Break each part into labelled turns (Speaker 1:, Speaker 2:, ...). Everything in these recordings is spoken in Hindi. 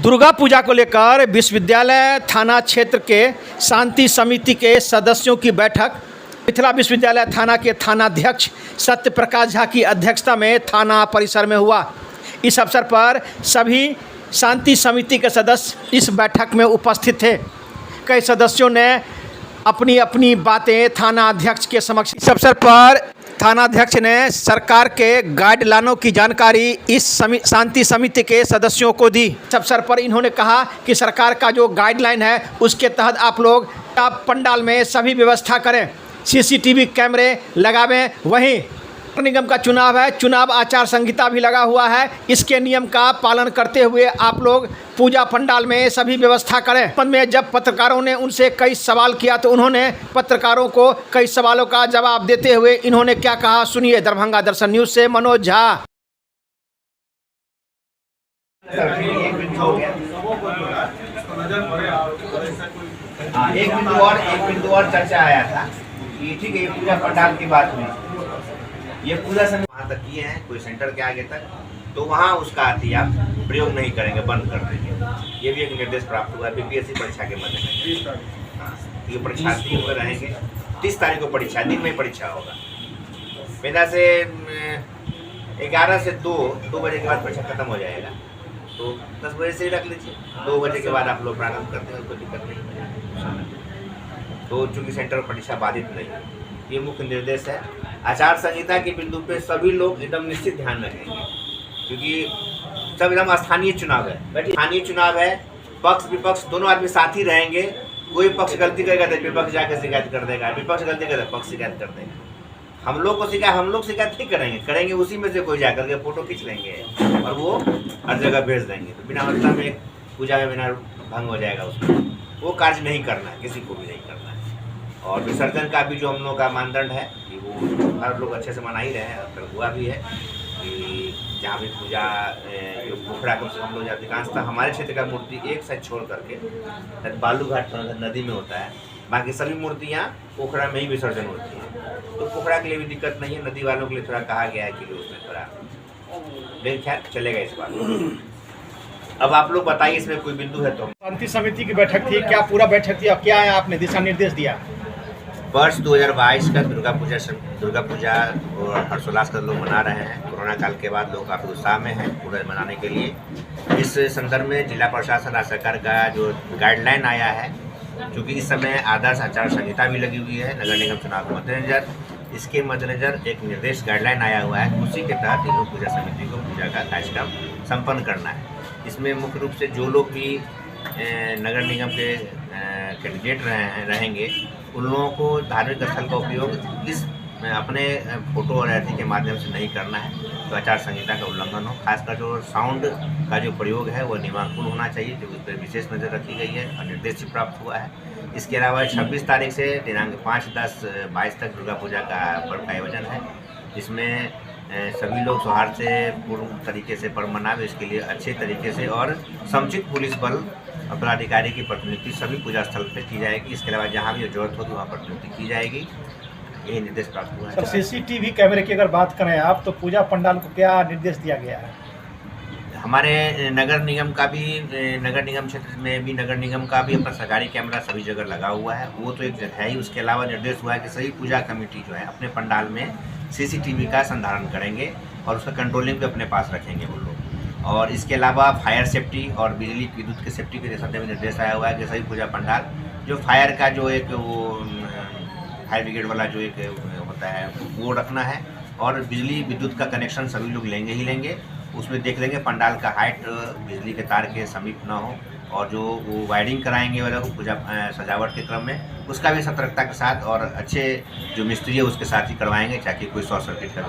Speaker 1: दुर्गा पूजा को लेकर विश्वविद्यालय थाना क्षेत्र के शांति समिति के सदस्यों की बैठक मिथिला विश्वविद्यालय थाना के थानाध्यक्ष सत्य प्रकाश झा की अध्यक्षता में थाना परिसर में हुआ। इस अवसर पर सभी शांति समिति के सदस्य इस बैठक में उपस्थित थे। कई सदस्यों ने अपनी अपनी बातें थाना अध्यक्ष के समक्ष इस अवसर पर थानाध्यक्ष ने सरकार के गाइडलाइनों की जानकारी इस शांति समिति के सदस्यों को दी। इस अवसर पर इन्होंने कहा कि सरकार का जो गाइडलाइन है उसके तहत आप लोग पंडाल में सभी व्यवस्था करें, सीसीटीवी कैमरे लगावें। वहीं नगर निगम का चुनाव है, चुनाव आचार संहिता भी लगा हुआ है, इसके नियम का पालन करते हुए आप लोग पूजा पंडाल में सभी व्यवस्था करें। में जब पत्रकारों ने उनसे कई सवाल किया तो उन्होंने पत्रकारों को कई सवालों का जवाब देते हुए इन्होंने क्या कहा, सुनिए। दरभंगा दर्शन न्यूज से मनोज झा।
Speaker 2: एक बिंदु और चर्चा आया था कि ठीक है, ये पूजा पंडाल की बात हुई, ये पूजा समय वहाँ तक किए हैं, कोई सेंटर के आगे तक, तो वहाँ उसका अति आप प्रयोग नहीं करेंगे, बंद कर देंगे। ये भी एक निर्देश प्राप्त हुआ है बीपीएससी परीक्षा के मद्देनजर। हाँ, ये परीक्षार्थी हुए रहेंगे। 30 तारीख को परीक्षा, दिन में परीक्षा होगा। मेरा से 11 से 2 बजे के बाद परीक्षा खत्म हो जाएगा, तो 10 बजे से ही रख लीजिए। 2 बजे के बाद आप लोग प्रारंभ करते हैं, कोई दिक्कत नहीं। तो चूँकि सेंटर परीक्षा बाधित नहीं है, ये मुख्य निर्देश है। आचार संहिता के बिंदु पे सभी लोग एकदम निश्चित ध्यान रखेंगे, क्योंकि सब एकदम स्थानीय चुनाव है। स्थानीय चुनाव है, पक्ष विपक्ष दोनों आदमी साथ ही रहेंगे। कोई पक्ष गलती करेगा तो विपक्ष जाकर शिकायत कर देगा, विपक्ष गलती करेगा तो पक्ष शिकायत कर देगा। हम लोग शिकायत नहीं करेंगे उसी में से कोई जाकर के फोटो खींच लेंगे और वो हर जगह भेज देंगे। तो बिना मतलब में पूजा में बिना भंग हो जाएगा, उसमें वो कार्य नहीं करना है, किसी को भी नहीं करना है। और विसर्जन का भी जो हम लोग का मानदंड है कि वो हर लोग अच्छे से मना ही रहे हैं, और हुआ भी है कि जहाँ भी पूजा जो पोखरा को हम लोग अधिकांशतः हमारे क्षेत्र का मूर्ति एक साइड छोड़ करके बालू घाट नदी में होता है, बाकी सभी मूर्तियाँ पोखरा में ही विसर्जन होती हैं। तो पोखरा के लिए भी दिक्कत नहीं है, नदी वालों के लिए थोड़ा कहा गया है कि उसमें थोड़ा, लेकिन खैर चलेगा इस बात। अब आप लोग बताइए इसमें कोई बिंदु है तो।
Speaker 1: शांति समिति की बैठक थी, क्या पूरा बैठक थी, अब क्या है आपने दिशा निर्देश दिया?
Speaker 2: वर्ष 2022 का दुर्गा पूजा और हर्षोल्लास का लोग मना रहे हैं। कोरोना काल के बाद लोग काफ़ी उत्साह में हैं पूरा मनाने के लिए। इस संदर्भ में जिला प्रशासन राज्य सरकार का जो गाइडलाइन आया है, क्योंकि इस समय आदर्श आचार संहिता भी लगी हुई है नगर निगम चुनाव के मद्देनजर, इसके मद्देनजर एक निर्देश गाइडलाइन आया हुआ है। उसी के तहत इन लोग पूजा समिति को पूजा का कार्यक्रम संपन्न करना है। इसमें मुख्य रूप से जो लोग भी नगर निगम के कैंडिडेट रहेंगे, उन लोगों को धार्मिक स्थल का उपयोग इस अपने फोटो और ऐसी के माध्यम से नहीं करना है, तो आचार संहिता का उल्लंघन हो। खासकर जो साउंड का जो प्रयोग है वो नियमानुकूल होना चाहिए, जो उस पर विशेष नज़र रखी गई है और निर्देश भी प्राप्त हुआ है। इसके अलावा 26 तारीख से दिनांक 5, 10, 22 तक दुर्गा पूजा का पर्व का आयोजन है, जिसमें सभी लोग सौहार्द से पूर्ण तरीके से पर्व मनावे। इसके लिए अच्छे तरीके से और समुचित पुलिस बल और पदाधिकारी की प्रतिनियुक्ति सभी पूजा स्थल पर की जाएगी। इसके अलावा जहाँ भी जरूरत होगी वहाँ प्रतिनियुक्ति की जाएगी। यही निर्देश प्राप्त हुआ है।
Speaker 1: सर, सीसीटीवी कैमरे की अगर बात करें आप, तो पूजा पंडाल को क्या निर्देश दिया गया है?
Speaker 2: हमारे नगर निगम क्षेत्र में भी नगर निगम का भी अपना सरकारी कैमरा सभी जगह लगा हुआ है, वो तो एक है ही। उसके अलावा निर्देश हुआ है कि सही पूजा कमेटी जो है अपने पंडाल में सीसीटीवी का संधारण करेंगे और उसका कंट्रोलिंग भी अपने पास रखेंगे वो लोग। और इसके अलावा फायर सेफ्टी और बिजली विद्युत की सेफ्टी के संबंध में निर्देश आया हुआ है कि सही पूजा पंडाल जो फायर का जो एक वो फायर ब्रिगेड वाला जो एक होता है वो रखना है, और बिजली विद्युत का कनेक्शन सभी लोग लेंगे ही लेंगे। उसमें देख लेंगे पंडाल का हाइट बिजली के तार के समीप ना हो, और जो वो वायरिंग कराएंगे वाला पूजा सजावट के क्रम में उसका भी सतर्कता के साथ और अच्छे जो मिस्त्री है उसके साथ ही करवाएंगे, ताकि कोई शॉर्ट सर्किट का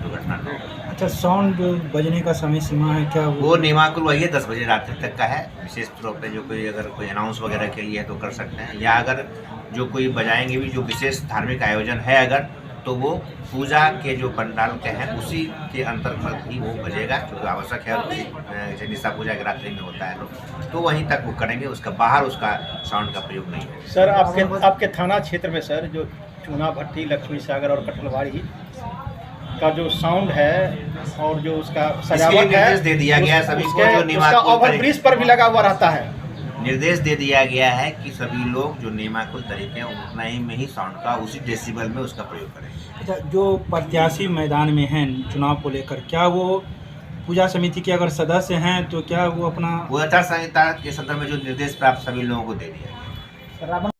Speaker 2: दुर्घटना न हो।
Speaker 3: अच्छा, साउंड बजने का समय सीमा है क्या?
Speaker 2: वो नियमानुकूल वही है, 10 बजे रात्रि तक का है। विशेष तौर पर जो कोई अगर कोई अनाउंस वगैरह के लिए है तो कर सकते हैं, या अगर जो कोई बजाएंगे भी जो विशेष धार्मिक आयोजन है अगर, तो वो पूजा के जो पंडाल के हैं उसी के अंतर्गत ही वो बजेगा, जो आवश्यक है। जैसे निशा पूजा के रात्रि में होता है लोग, तो वहीं तक वो करेंगे, उसका बाहर उसका साउंड का प्रयोग नहीं है।
Speaker 1: सर, आपके थाना क्षेत्र में सर जो चूना भट्टी, लक्ष्मी सागर और कठलवाड़ी का जो साउंड है और जो उसका
Speaker 2: इसके
Speaker 1: सजावट है
Speaker 2: निर्देश दे दिया गया है सभी को
Speaker 1: उसके-
Speaker 2: जो
Speaker 1: उसका
Speaker 2: निमाकुल
Speaker 1: ओवरब्रिज पर भी लगा हुआ रहता है।
Speaker 2: निर्देश दे दिया गया है कि सभी लोग जो नियमाकुल तरीके हैं उतना ही में ही साउंड का उसी डेसिबल में उसका प्रयोग करें।
Speaker 3: अच्छा, जो प्रत्याशी मैदान में हैं चुनाव को लेकर, क्या वो पूजा समिति के अगर सदस्य हैं तो क्या वो अपना
Speaker 2: वो आचार संहिता के संदर्भ में जो निर्देश प्राप्त सभी लोगों को दे दिया गया है।